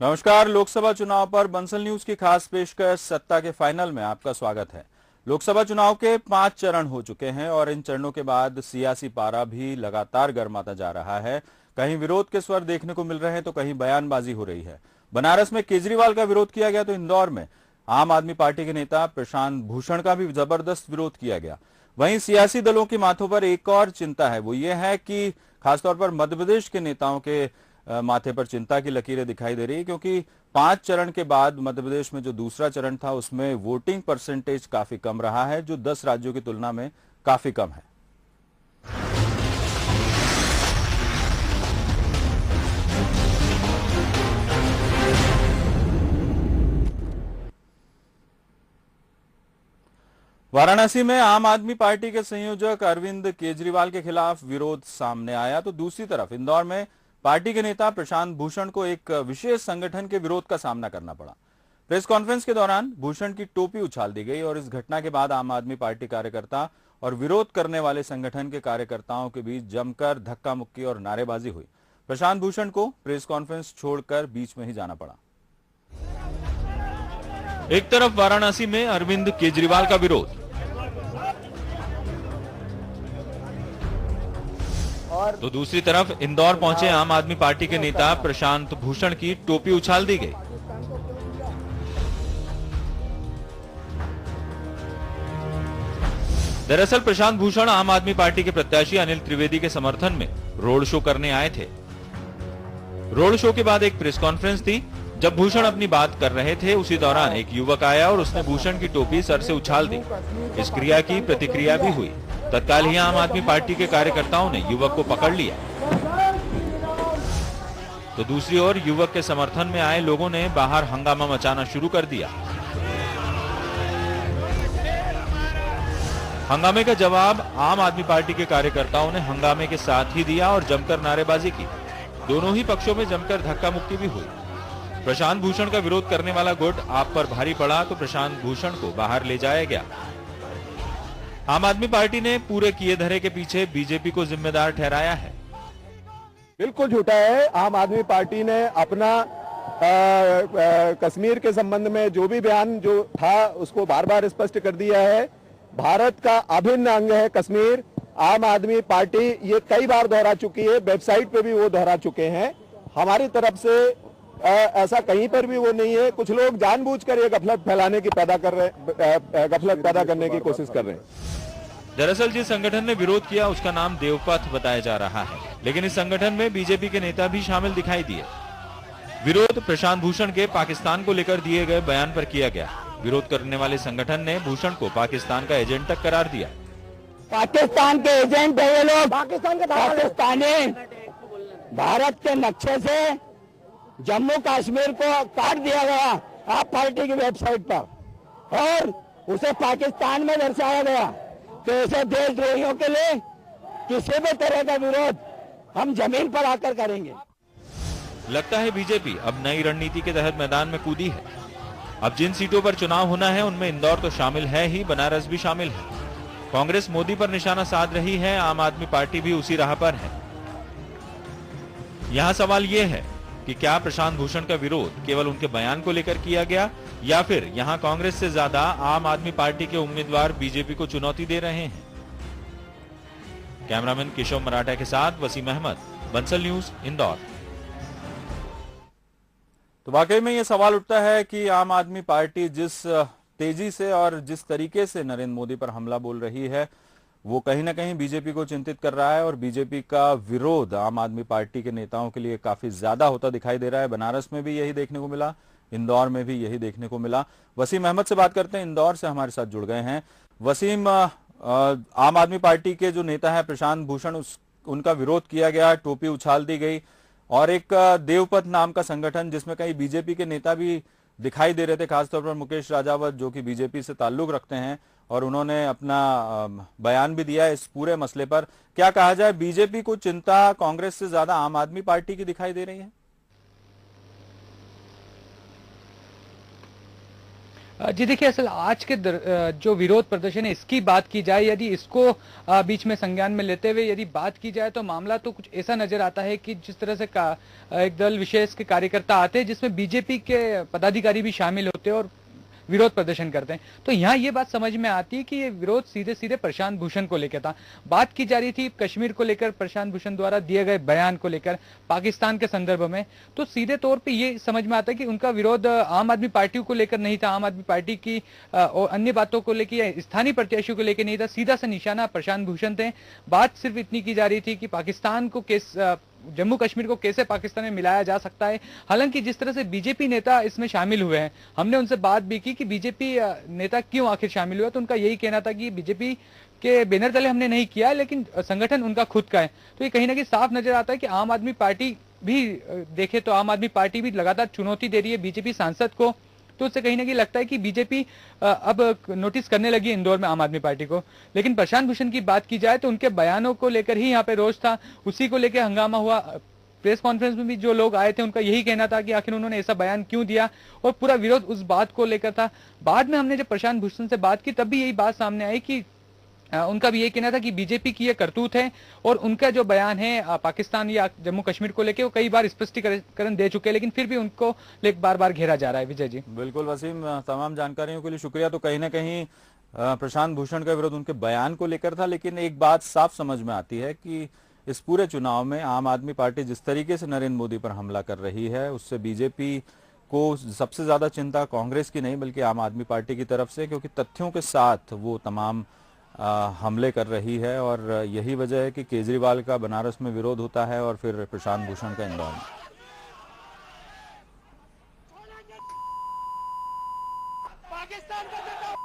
नमस्कार। लोकसभा चुनाव पर बंसल न्यूज की खास पेशकश सत्ता के फाइनल में आपका स्वागत है। लोकसभा चुनाव के 5 चरण हो चुके हैं और इन चरणों के बाद सियासी पारा भी लगातार गर्माता जा रहा है। कहीं विरोध के स्वर देखने को मिल रहे हैं तो कहीं बयानबाजी हो रही है। बनारस में केजरीवाल का विरोध किया गया तो इंदौर में आम आदमी पार्टी के नेता प्रशांत भूषण का भी जबरदस्त विरोध किया गया। वहीं सियासी दलों के माथों पर एक और चिंता है, वो ये है कि खासतौर पर मध्य प्रदेश के नेताओं के माथे पर चिंता की लकीरें दिखाई दे रही है, क्योंकि 5 चरण के बाद मध्य प्रदेश में जो दूसरा चरण था उसमें वोटिंग परसेंटेज काफी कम रहा है, जो 10 राज्यों की तुलना में काफी कम है। वाराणसी में आम आदमी पार्टी के संयोजक अरविंद केजरीवाल के खिलाफ विरोध सामने आया तो दूसरी तरफ इंदौर में पार्टी के नेता प्रशांत भूषण को एक विशेष संगठन के विरोध का सामना करना पड़ा। प्रेस कॉन्फ्रेंस के दौरान भूषण की टोपी उछाल दी गई और इस घटना के बाद आम आदमी पार्टी कार्यकर्ता और विरोध करने वाले संगठन के कार्यकर्ताओं के बीच जमकर धक्का मुक्की और नारेबाजी हुई। प्रशांत भूषण को प्रेस कॉन्फ्रेंस छोड़कर बीच में ही जाना पड़ा। एक तरफ वाराणसी में अरविंद केजरीवाल का विरोध तो दूसरी तरफ इंदौर पहुंचे आम आदमी पार्टी के नेता प्रशांत भूषण की टोपी उछाल दी गई। दरअसल प्रशांत भूषण आम आदमी पार्टी के प्रत्याशी अनिल त्रिवेदी के समर्थन में रोड शो करने आए थे। रोड शो के बाद एक प्रेस कॉन्फ्रेंस थी। जब भूषण अपनी बात कर रहे थे उसी दौरान एक युवक आया और उसने भूषण की टोपी सर से उछाल दी। इस क्रिया की प्रतिक्रिया भी हुई। तत्काल ही आम आदमी पार्टी के कार्यकर्ताओं ने युवक को पकड़ लिया तो दूसरी ओर युवक के समर्थन में आए लोगों ने बाहर हंगामा मचाना शुरू कर दिया। हंगामे का जवाब आम आदमी पार्टी के कार्यकर्ताओं ने हंगामे के साथ ही दिया और जमकर नारेबाजी की। दोनों ही पक्षों में जमकर धक्का मुक्की भी हुई। प्रशांत भूषण का विरोध करने वाला गुट आप पर भारी पड़ा तो प्रशांत भूषण को बाहर ले जाया गया। आम आदमी पार्टी ने पूरे किए धरे के पीछे बीजेपी को जिम्मेदार ठहराया है। बिल्कुल झूठा है। आम आदमी पार्टी ने अपना कश्मीर के संबंध में जो भी बयान जो था उसको बार बार स्पष्ट कर दिया है। भारत का अभिन्न अंग है कश्मीर। आम आदमी पार्टी ये कई बार दोहरा चुकी है, वेबसाइट पे भी वो दोहरा चुके हैं। हमारी तरफ से ऐसा कहीं पर भी वो नहीं है। कुछ लोग जानबूझकर ये गफलत फैलाने की गफलत पैदा करने की कोशिश कर रहे हैं। दरअसल जिस संगठन ने विरोध किया उसका नाम देवपथ बताया जा रहा है, लेकिन इस संगठन में बीजेपी के नेता भी शामिल दिखाई दिए। विरोध प्रशांत भूषण के पाकिस्तान को लेकर दिए गए बयान पर किया गया। विरोध करने वाले संगठन ने भूषण को पाकिस्तान का एजेंट तक करार दिया। पाकिस्तान के एजेंट है ये लोग। पाकिस्तानी भारत के नक्शे से जम्मू कश्मीर को काट दिया गया आप पार्टी की वेबसाइट पर और उसे पाकिस्तान में दर्शाया गया। तो ऐसे देशद्रोहियों के लिए किसी भी तरह का विरोध हम जमीन पर आकर करेंगे। लगता है बीजेपी अब नई रणनीति के तहत मैदान में कूदी है। अब जिन सीटों पर चुनाव होना है उनमें इंदौर तो शामिल है ही, बनारस भी शामिल है। कांग्रेस मोदी पर निशाना साध रही है, आम आदमी पार्टी भी उसी राह पर है। यहां सवाल यह है कि क्या प्रशांत भूषण का विरोध केवल उनके बयान को लेकर किया गया या फिर यहां कांग्रेस से ज्यादा आम आदमी पार्टी के उम्मीदवार बीजेपी को चुनौती दे रहे हैं। कैमरामैन केशव मराठा के साथ वसीम अहमद, बंसल न्यूज, इंदौर। तो वाकई में यह सवाल उठता है कि आम आदमी पार्टी जिस तेजी से और जिस तरीके से नरेंद्र मोदी पर हमला बोल रही है वो कहीं ना कहीं बीजेपी को चिंतित कर रहा है और बीजेपी का विरोध आम आदमी पार्टी के नेताओं के लिए काफी ज्यादा होता दिखाई दे रहा है। बनारस में भी यही देखने को मिला, इंदौर में भी यही देखने को मिला। वसीम अहमद से बात करते हैं, इंदौर से हमारे साथ जुड़ गए हैं। वसीम, आम आदमी पार्टी के जो नेता है प्रशांत भूषण, उनका विरोध किया गया, टोपी उछाल दी गई और एक देवपथ नाम का संगठन जिसमें कई बीजेपी के नेता भी दिखाई दे रहे थे, खासतौर पर मुकेश राजावत जो कि बीजेपी से ताल्लुक रखते हैं और उन्होंने अपना बयान भी दिया इस पूरे मसले पर। क्या कहा जाए, बीजेपी को चिंता कांग्रेस से ज्यादा आम आदमी पार्टी की दिखाई दे रही है? जी देखिए, असल आज के जो विरोध प्रदर्शन है इसकी बात की जाए, यदि इसको बीच में संज्ञान में लेते हुए यदि बात की जाए तो मामला तो कुछ ऐसा नजर आता है कि जिस तरह से एक दल विशेष के कार्यकर्ता आते हैं जिसमें बीजेपी के पदाधिकारी भी शामिल होते हैं और विरोध प्रदर्शन करते हैं, तो यहाँ ये बात समझ में आती है कि ये विरोध सीधे सीधे प्रशांत भूषण को लेकर था। बात की जा रही थी कश्मीर को लेकर, प्रशांत भूषण द्वारा दिए गए बयान को लेकर पाकिस्तान के संदर्भ में, तो सीधे तौर पे ये समझ में आता है कि उनका विरोध आम आदमी पार्टी को लेकर नहीं था, आम आदमी पार्टी की और अन्य बातों को लेकर या स्थानीय प्रत्याशियों को लेकर नहीं था, सीधा सा निशाना प्रशांत भूषण थे। बात सिर्फ इतनी की जा रही थी कि पाकिस्तान को जम्मू कश्मीर को कैसे पाकिस्तान में मिलाया जा सकता है। हालांकि जिस तरह से बीजेपी नेता इसमें शामिल हुए हैं, हमने उनसे बात भी की कि बीजेपी नेता क्यों आखिर शामिल हुआ, तो उनका यही कहना था कि बीजेपी के बैनर तले हमने नहीं किया, लेकिन संगठन उनका खुद का है। तो ये कहीं ना कहीं साफ नजर आता है कि आम आदमी पार्टी भी देखे तो आम आदमी पार्टी भी लगातार चुनौती दे रही है बीजेपी सांसद को, तो उससे कहीं ना कहीं लगता है कि बीजेपी अब नोटिस करने लगी इंदौर में आम आदमी पार्टी को। लेकिन प्रशांत भूषण की बात की जाए तो उनके बयानों को लेकर ही यहाँ पे रोष था, उसी को लेकर हंगामा हुआ। प्रेस कॉन्फ्रेंस में भी जो लोग आए थे उनका यही कहना था कि आखिर उन्होंने ऐसा बयान क्यों दिया, और पूरा विरोध उस बात को लेकर था। बाद में हमने जब प्रशांत भूषण से बात की तब भी यही बात सामने आई कि उनका भी ये कहना था कि बीजेपी की ये करतूत है और उनका जो बयान है पाकिस्तान या जम्मू कश्मीर को लेके वो कई बार स्पष्टीकरण दे चुके हैं, लेकिन फिर भी उनको बार बार घेरा जा रहा है। विजय जी, बिल्कुल वसीम, तमाम जानकारियों के लिए शुक्रिया। तो कहीं ना कहीं प्रशांत भूषण का विरोध उनके बयान को लेकर था, लेकिन एक बात साफ समझ में आती है कि इस पूरे चुनाव में आम आदमी पार्टी जिस तरीके से नरेंद्र मोदी पर हमला कर रही है, उससे बीजेपी को सबसे ज्यादा चिंता कांग्रेस की नहीं बल्कि आम आदमी पार्टी की तरफ से, क्योंकि तथ्यों के साथ वो तमाम हमले कर रही है। और यही वजह है कि केजरीवाल का बनारस में विरोध होता है और फिर प्रशांत भूषण का इंदौर में। पाकिस्तान का